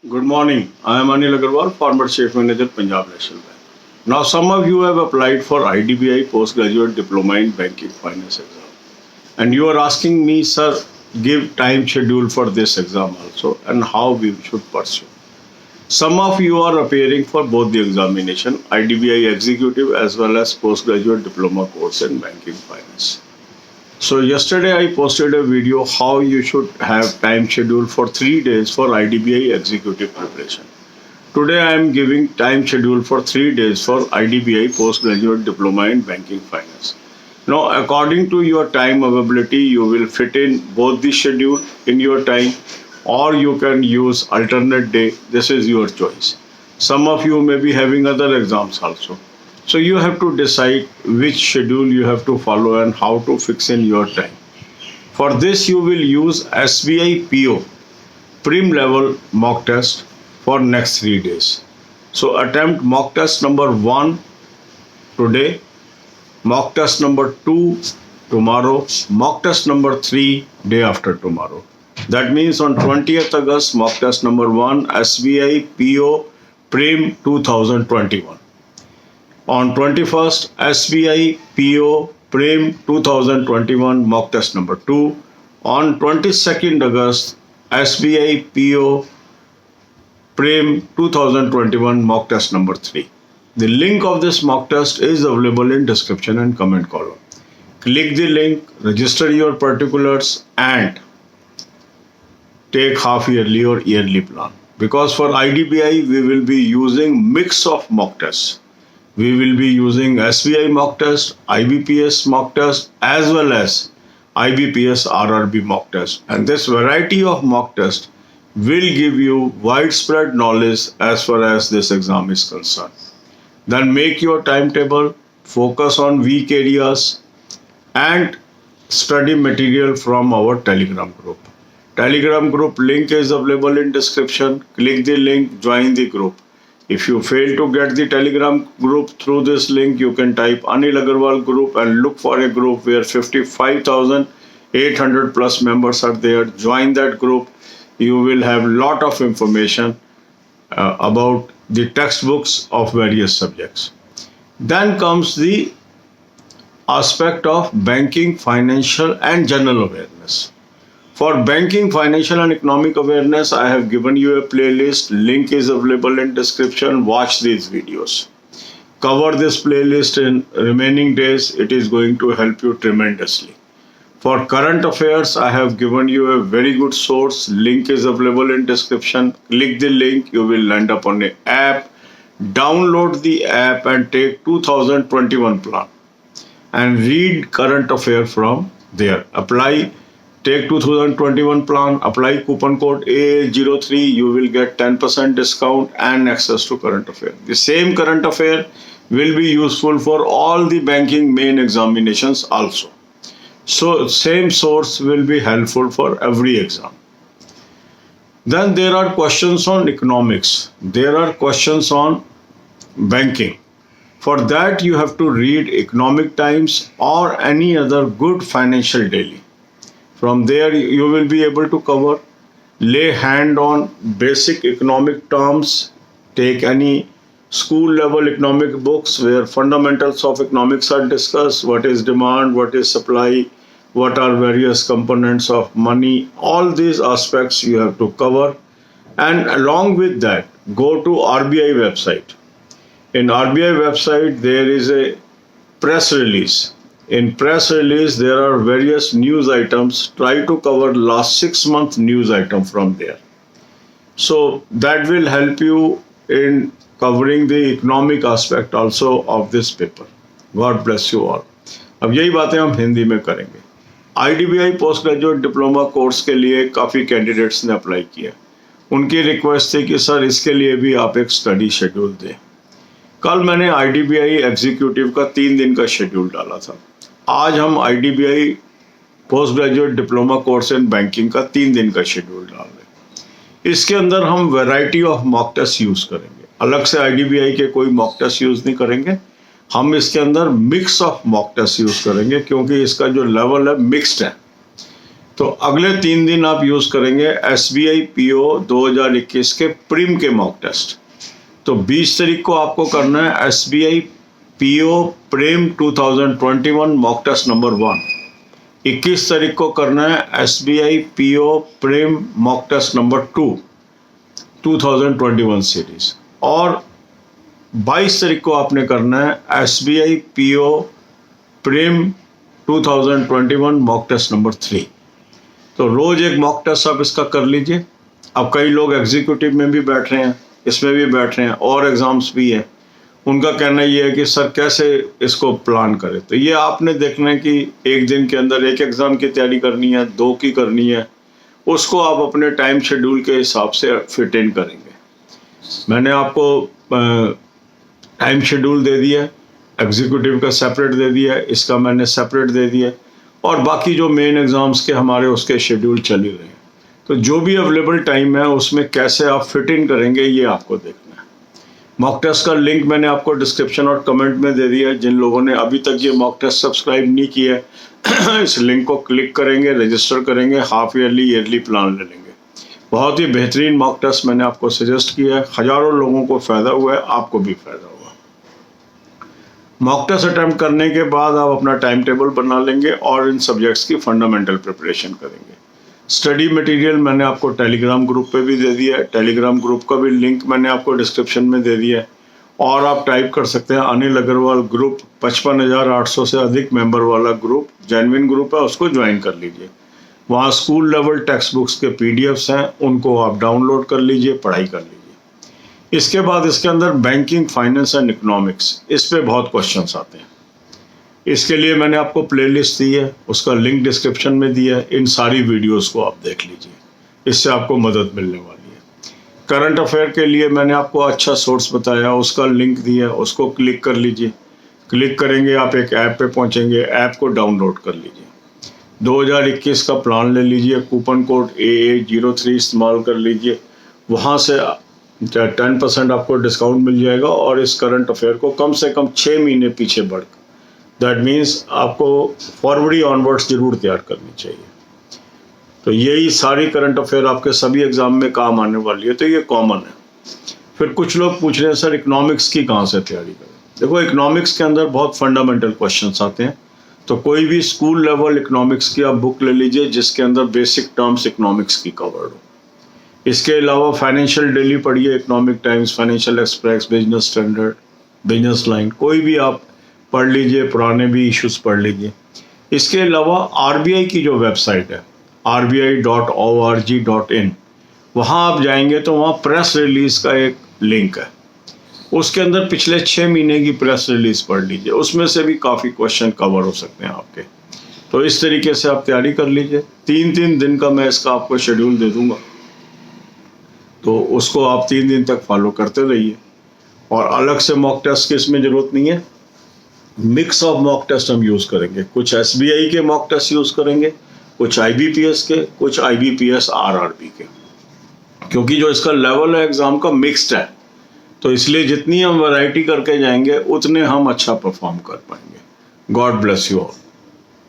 Good morning. I am Anil Agarwal, former Chief Manager, Punjab National Bank. Now, some of you have applied for IDBI Postgraduate Diploma in Banking Finance exam. And you are asking me, sir, give time schedule for this exam also and how we should pursue. Some of you are appearing for both the examination, IDBI Executive as well as Postgraduate Diploma course in Banking Finance. So yesterday I posted a video how you should have time schedule for 3 days for IDBI executive preparation. Today I am giving time schedule for 3 days for IDBI postgraduate diploma in banking finance. Now according to your time availability you will fit in both the schedule in your time or you can use alternate day. This is your choice. Some of you may be having other exams also. So you have to decide which schedule you have to follow and how to fix in your time. For this you will use SBI PO Prim level mock test for next 3 days. So attempt mock test number 1 today, mock test number 2 tomorrow, mock test number 3 day after tomorrow. That means on 20th August mock test number 1 SBI PO Prim 2021. On 21st, SBI PO Prim 2021 mock test number 2. On 22nd August, SBI PO Prim 2021 mock test number 3. The link of this mock test is available in description and comment column. Click the link, register your particulars and take half yearly or yearly plan. Because for IDBI, we will be using mix of mock tests. We will be using SBI mock test, IBPS mock test as well as IBPS RRB mock test. And this variety of mock test will give you widespread knowledge as far as this exam is concerned. Then make your timetable, focus on weak areas and study material from our Telegram group. Telegram group link is available in description. Click the link, join the group. If you fail to get the Telegram group through this link, you can type Anil Agarwal group and look for a group where 55,800 plus members are there. Join that group. You will have lot of information about the textbooks of various subjects. Then comes the aspect of banking, financial and general awareness. For banking, financial and economic awareness, I have given you a playlist. Link is available in description. Watch these videos. Cover this playlist in remaining days. It is going to help you tremendously. For current affairs, I have given you a very good source. Link is available in description. Click the link. You will land up on an app. Download the app and take 2021 plan and read current affair from there. Apply. Take 2021 plan, apply coupon code AA03, you will get 10% discount and access to current affair. The same current affair will be useful for all the banking main examinations also. So same source will be helpful for every exam. Then there are questions on economics. There are questions on banking. For that you have to read Economic Times or any other good financial daily. From there you will be able to cover, lay hand on basic economic terms, take any school level economic books where fundamentals of economics are discussed, what is demand, what is supply, what are various components of money, all these aspects you have to cover. And along with that, go to RBI website. In RBI website there is a press release. In press release, there are various news items. Try to cover last 6 month news item from there. So that will help you in covering the economic aspect also of this paper. God bless you all. अब यही बातें हम हिंदी में करेंगे. IDBI post graduate diploma course के लिए काफ़ी candidates ने अप्लाई किया. उनकी रिक्वेस्ट थी कि सर इसके लिए भी आप एक स्टडी शेड्यूल दें. कल मैंने IDBI एग्जीक्यूटिव का 3 दिन का शेड्यूल डाला था. आज हम IDBI post graduate diploma course in banking का 3 दिन का शेड्यूल डाल रहे हैं. इसके अंदर हम variety of mock test use करेंगे. अलग से IDBI के कोई मॉक टेस्ट यूज नहीं करेंगे. हम इसके अंदर mix of mock test use करेंगे क्योंकि इसका जो लेवल है मिक्स्ड है. तो अगले 3 दिन आप यूज़ करेंगे SBI PO 2021 के प्रीम के मॉक टेस्ट। तो 20 तारीख को आपको करना है SBI PO prelim 2021 mock test number 1। 21 तारीख को करना है SBI PO prelim mock test number 2 2021 series. और 22 तारीख को आपने करना है SBI PO prelim 2021 mock test number 3। तो रोज एक मॉक टेस्ट आप इसका कर लीजिए। अब कई लोग एग्जीक्यूटिव में भी बैठ रहे हैं, इसमें भी बैठ रहे हैं और एग्जाम्स भी हैं। उनका कहना ये है कि सर कैसे इसको प्लान करें। तो ये आपने देखना है कि एक दिन के अंदर एक एग्ज़ाम की तैयारी करनी है, 2 की करनी है, उसको आप अपने टाइम शेड्यूल के हिसाब से फिट इन करेंगे। मैंने आपको टाइम शेड्यूल दे दिया है, एग्जीक्यूटिव का सेपरेट दे दिया है, इसका मैंने सेपरेट दे दिया है, और बाकी जो मेन एग्ज़ाम्स के हमारे उसके शेड्यूल चल ही रहे हैं। तो जो भी अवेलेबल टाइम है उसमें कैसे आप फिट इन करेंगे ये आपको देखना है। मॉक टेस्ट का लिंक मैंने आपको डिस्क्रिप्शन और कमेंट में दे दिया है। जिन लोगों ने अभी तक ये मॉक टेस्ट सब्सक्राइब नहीं किया है इस लिंक को क्लिक करेंगे, रजिस्टर करेंगे, हाफ ईयरली प्लान ले लेंगे। बहुत ही बेहतरीन मॉक टेस्ट मैंने आपको सजेस्ट किया है, हज़ारों लोगों को फ़ायदा हुआ है, आपको भी फ़ायदा हुआ। मॉक टेस्ट अटैम्प्ट करने के बाद आप अपना टाइम टेबल बना लेंगे और इन सब्जेक्ट्स की फंडामेंटल प्रिपरेशन करेंगे। स्टडी मटेरियल मैंने आपको टेलीग्राम ग्रुप पे भी दे दिया है, टेलीग्राम ग्रुप का भी लिंक मैंने आपको डिस्क्रिप्शन में दे दिया है। और आप टाइप कर सकते हैं अनिल अग्रवाल ग्रुप, 55,800 से अधिक मेंबर वाला ग्रुप, जेन्युइन ग्रुप है, उसको ज्वाइन कर लीजिए। वहाँ स्कूल लेवल टेक्स्ट बुक्स के PDFs हैं, उनको आप डाउनलोड कर लीजिए, पढ़ाई कर लीजिए। इसके बाद इसके अंदर बैंकिंग, फाइनेंस एंड इकोनॉमिक्स, इस पे बहुत क्वेश्चंस आते हैं। इसके लिए मैंने आपको प्लेलिस्ट दी है, उसका लिंक डिस्क्रिप्शन में दिया है। इन सारी वीडियोस को आप देख लीजिए, इससे आपको मदद मिलने वाली है। करंट अफेयर के लिए मैंने आपको अच्छा सोर्स बताया, उसका लिंक दिया है, उसको क्लिक कर लीजिए। क्लिक करेंगे आप एक ऐप पे पहुंचेंगे, ऐप को डाउनलोड कर लीजिए। 2021 का प्लान ले लीजिए, कूपन कोड AA03 इस्तेमाल कर लीजिए, वहाँ से 10% आपको डिस्काउंट मिल जाएगा। और इस करंट अफेयर को कम से कम 6 महीने पीछे बढ़, दैट मीन्स आपको फरवरी ऑनवर्ड्स जरूर तैयार करनी चाहिए। तो यही सारी करंट अफेयर आपके सभी एग्जाम में काम आने वाली है, तो ये कॉमन है। फिर कुछ लोग पूछ रहे हैं सर इकोनॉमिक्स की कहाँ से तैयारी करें। देखो इकोनॉमिक्स के अंदर बहुत फंडामेंटल क्वेश्चंस आते हैं, तो कोई भी स्कूल लेवल इकोनॉमिक्स की आप बुक ले लीजिए जिसके अंदर बेसिक टर्म्स इकोनॉमिक्स की कवर्ड हो। इसके अलावा फाइनेंशियल डेली पढ़िए, economic times, financial express, business standard, business line, कोई भी आप पढ़ लीजिए, पुराने भी इश्यूज पढ़ लीजिए। इसके अलावा RBI की जो वेबसाइट है rbi.org.in, वहाँ आप जाएंगे तो वहाँ प्रेस रिलीज का एक लिंक है, उसके अंदर पिछले 6 महीने की प्रेस रिलीज पढ़ लीजिए, उसमें से भी काफ़ी क्वेश्चन कवर हो सकते हैं आपके। तो इस तरीके से आप तैयारी कर लीजिए। 3-3 दिन का मैं इसका आपको शेड्यूल दे दूंगा, तो उसको आप 3 दिन तक फॉलो करते रहिए। और अलग से मॉक टेस्ट की इसमें ज़रूरत नहीं है, मिक्स ऑफ मॉक टेस्ट हम यूज़ करेंगे। कुछ SBI के मॉक टेस्ट यूज़ करेंगे, कुछ IBPS के, कुछ IBPS RRB के, क्योंकि जो इसका लेवल है एग्ज़ाम का मिक्स्ड है, तो इसलिए जितनी हम वैरायटी करके जाएंगे उतने हम अच्छा परफॉर्म कर पाएंगे। God bless you all.